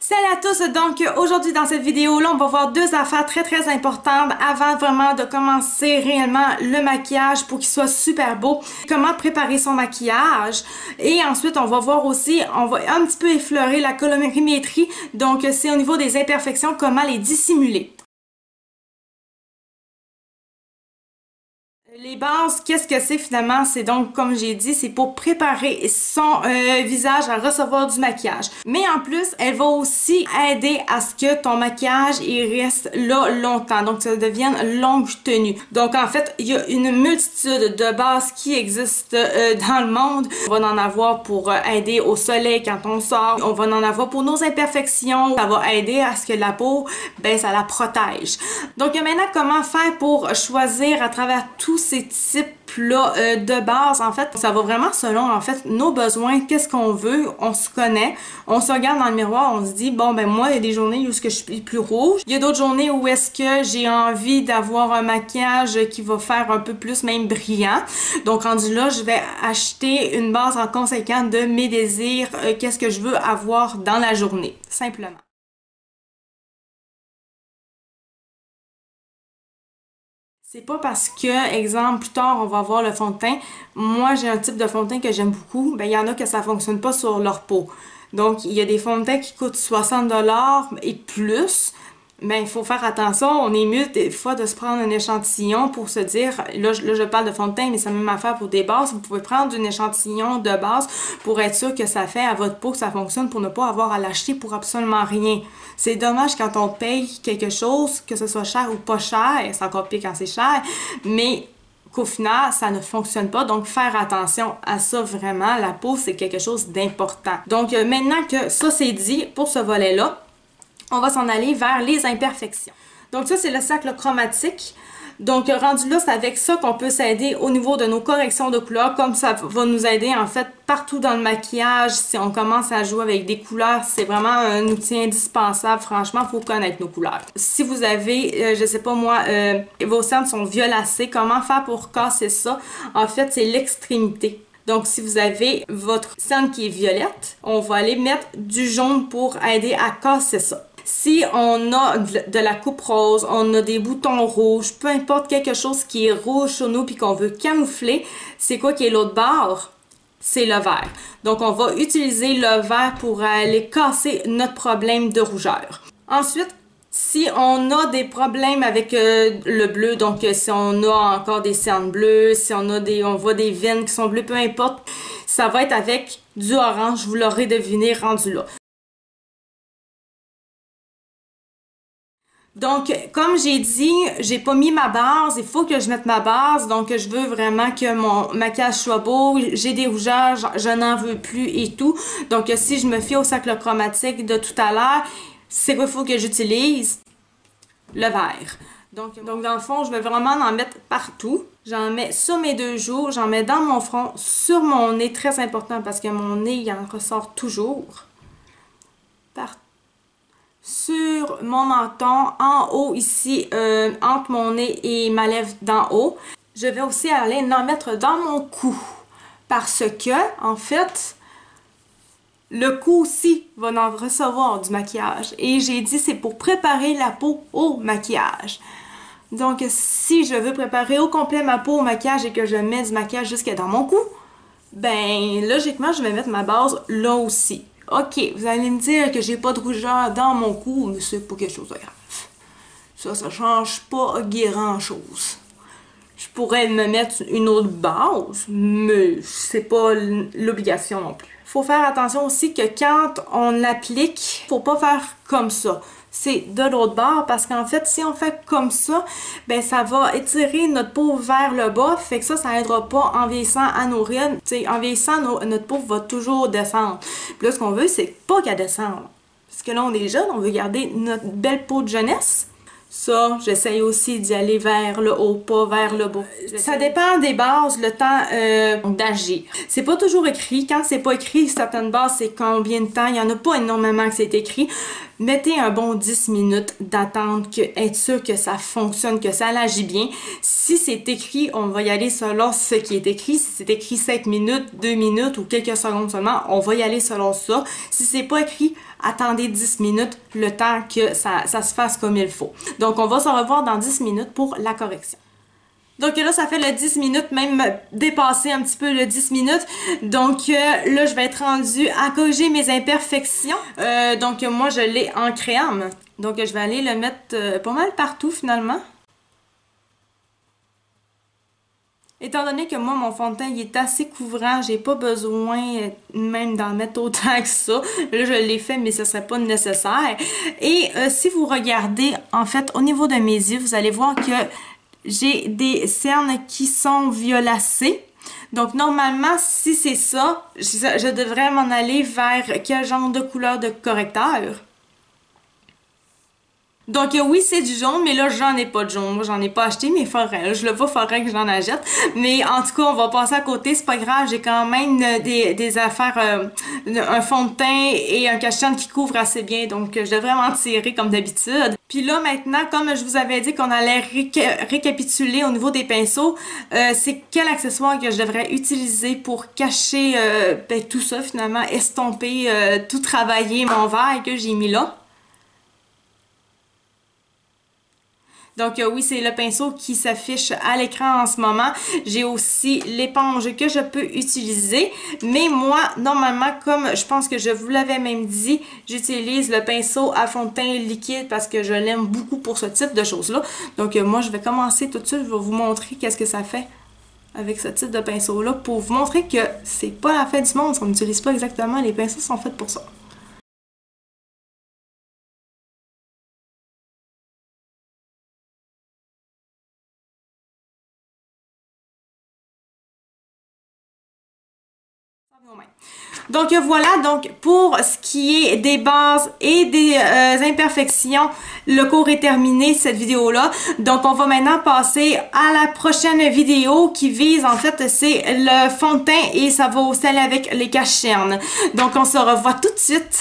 Salut à tous! Donc aujourd'hui dans cette vidéo là on va voir deux affaires très importantes avant vraiment de commencer réellement le maquillage pour qu'il soit super beau. Comment préparer son maquillage et ensuite on va voir aussi, on va un petit peu effleurer la colorimétrie, donc c'est au niveau des imperfections, comment les dissimuler. Les bases, qu'est-ce que c'est finalement? C'est donc, comme j'ai dit, c'est pour préparer son visage à recevoir du maquillage. Mais en plus, elle va aussi aider à ce que ton maquillage il reste là longtemps, donc ça devienne longue tenue. Donc en fait, il y a une multitude de bases qui existent dans le monde. On va en avoir pour aider au soleil quand on sort. On va en avoir pour nos imperfections. Ça va aider à ce que la peau, ben ça la protège. Donc maintenant, comment faire pour choisir à travers tous ces types-là de base, en fait, ça va vraiment selon, en fait, nos besoins, qu'est-ce qu'on veut, on se connaît, on se regarde dans le miroir, on se dit, bon, ben moi, il y a des journées où est-ce que je suis plus rouge, il y a d'autres journées où est-ce que j'ai envie d'avoir un maquillage qui va faire un peu plus même brillant, donc rendu là, je vais acheter une base en conséquent de mes désirs, qu'est-ce que je veux avoir dans la journée, simplement. C'est pas parce que, exemple, plus tard, on va avoir le fond de teint. Moi, j'ai un type de fond de teint que j'aime beaucoup. Ben, il y en a que ça fonctionne pas sur leur peau. Donc, il y a des fonds de teint qui coûtent 60 $ et plus. Mais il faut faire attention. On est mieux, des fois, de se prendre un échantillon pour se dire, là, je parle de fond de teint, mais c'est la même affaire pour des bases. Vous pouvez prendre un échantillon de base pour être sûr que ça fait à votre peau, que ça fonctionne, pour ne pas avoir à l'acheter pour absolument rien. C'est dommage quand on paye quelque chose, que ce soit cher ou pas cher, c'est encore pire quand c'est cher, mais qu'au final, ça ne fonctionne pas. Donc, faire attention à ça vraiment. La peau, c'est quelque chose d'important. Donc, maintenant que ça c'est dit pour ce volet-là, on va s'en aller vers les imperfections. Donc ça, c'est le cercle chromatique. Donc rendu là, c'est avec ça qu'on peut s'aider au niveau de nos corrections de couleurs, comme ça va nous aider en fait partout dans le maquillage. Si on commence à jouer avec des couleurs, c'est vraiment un outil indispensable. Franchement, il faut connaître nos couleurs. Si vous avez, je sais pas moi, vos cernes sont violacées, comment faire pour casser ça? En fait, c'est l'extrémité. Donc, si vous avez votre cerne qui est violette, on va aller mettre du jaune pour aider à casser ça. Si on a de la coupe rose, on a des boutons rouges, peu importe quelque chose qui est rouge sur nous puis qu'on veut camoufler, c'est quoi qui est l'autre barre? C'est le vert. Donc, on va utiliser le vert pour aller casser notre problème de rougeur. Ensuite, si on a des problèmes avec le bleu, donc si on a encore des cernes bleues, si on voit des veines qui sont bleues, peu importe, ça va être avec du orange, vous l'aurez deviné rendu là. Donc, comme j'ai dit, j'ai pas mis ma base, il faut que je mette ma base, donc je veux vraiment que mon maquillage soit beau, j'ai des rougeurs, je n'en veux plus et tout. Donc, si je me fie au cercle chromatique de tout à l'heure, c'est quoi il faut que j'utilise? Le vert. Donc, dans le fond, je vais vraiment en mettre partout. J'en mets sur mes deux joues, j'en mets dans mon front, sur mon nez, très important parce que mon nez, il en ressort toujours. Partout. Sur mon menton, en haut ici, entre mon nez et ma lèvre d'en haut. Je vais aussi aller en mettre dans mon cou parce que, en fait, le cou aussi va en recevoir du maquillage. Et j'ai dit c'est pour préparer la peau au maquillage. Donc, si je veux préparer au complet ma peau au maquillage et que je mets du maquillage jusqu'à dans mon cou, ben, logiquement, je vais mettre ma base là aussi. Ok, vous allez me dire que j'ai pas de rougeur dans mon cou, mais c'est pas quelque chose de grave. Ça change pas grand-chose. Je pourrais me mettre une autre base, mais c'est pas l'obligation non plus. Faut faire attention aussi que quand on l'applique, faut pas faire comme ça. C'est de l'autre bord parce qu'en fait, si on fait comme ça, ben ça va étirer notre peau vers le bas, fait que ça aidera pas en vieillissant à nos rides. En vieillissant, notre peau va toujours descendre. Puis là, ce qu'on veut, c'est pas qu'elle descende. Parce que là, on est jeune, on veut garder notre belle peau de jeunesse. Ça, j'essaye aussi d'y aller vers le haut, pas vers le bas. Ça dépend des bases, le temps d'agir. C'est pas toujours écrit. Quand c'est pas écrit, certaines bases, c'est combien de temps. Il y en a pas énormément que c'est écrit. Mettez un bon 10 minutes d'attente, être sûr que ça fonctionne, que ça agit bien. Si c'est écrit, on va y aller selon ce qui est écrit. Si c'est écrit 5 minutes, 2 minutes ou quelques secondes seulement, on va y aller selon ça. Si c'est pas écrit, attendez 10 minutes le temps que ça se fasse comme il faut. Donc, on va se revoir dans 10 minutes pour la correction. Donc là, ça fait le 10 minutes, même dépasser un petit peu le 10 minutes. Donc là, je vais être rendue à corriger mes imperfections. Donc moi, je l'ai en crème. Donc je vais aller le mettre pas mal partout finalement. Étant donné que moi, mon fond de teint il est assez couvrant, j'ai pas besoin même d'en mettre autant que ça. Là, je l'ai fait, mais ce serait pas nécessaire. Et si vous regardez, en fait, au niveau de mes yeux, vous allez voir que j'ai des cernes qui sont violacées. Donc, normalement, si c'est ça, je devrais m'en aller vers quel genre de couleur de correcteur? Donc oui, c'est du jaune, mais là, j'en ai pas de jaune. Moi, j'en ai pas acheté, mais faudrait. Je le vois, faudrait que j'en achète. Mais en tout cas, on va passer à côté. C'est pas grave, j'ai quand même des affaires, un fond de teint et un cache-tête qui couvre assez bien. Donc, je devrais m'en tirer comme d'habitude. Puis là, maintenant, comme je vous avais dit qu'on allait récapituler au niveau des pinceaux, c'est quel accessoire que je devrais utiliser pour cacher tout ça, finalement, estomper, tout travailler mon verre que j'ai mis là. Donc oui, c'est le pinceau qui s'affiche à l'écran en ce moment. J'ai aussi l'éponge que je peux utiliser. Mais moi, normalement, comme je pense que je vous l'avais même dit, j'utilise le pinceau à fond de teint liquide parce que je l'aime beaucoup pour ce type de choses-là. Donc moi, je vais commencer tout de suite. Je vais vous montrer qu'est-ce que ça fait avec ce type de pinceau-là pour vous montrer que c'est pas la fin du monde. On n'utilise pas exactement. Les pinceaux sont faits pour ça. Donc voilà, donc pour ce qui est des bases et des imperfections, le cours est terminé, cette vidéo-là. Donc on va maintenant passer à la prochaine vidéo qui vise, en fait, c'est le fond de teint et ça va aussi aller avec les cache-cernes. Donc on se revoit tout de suite.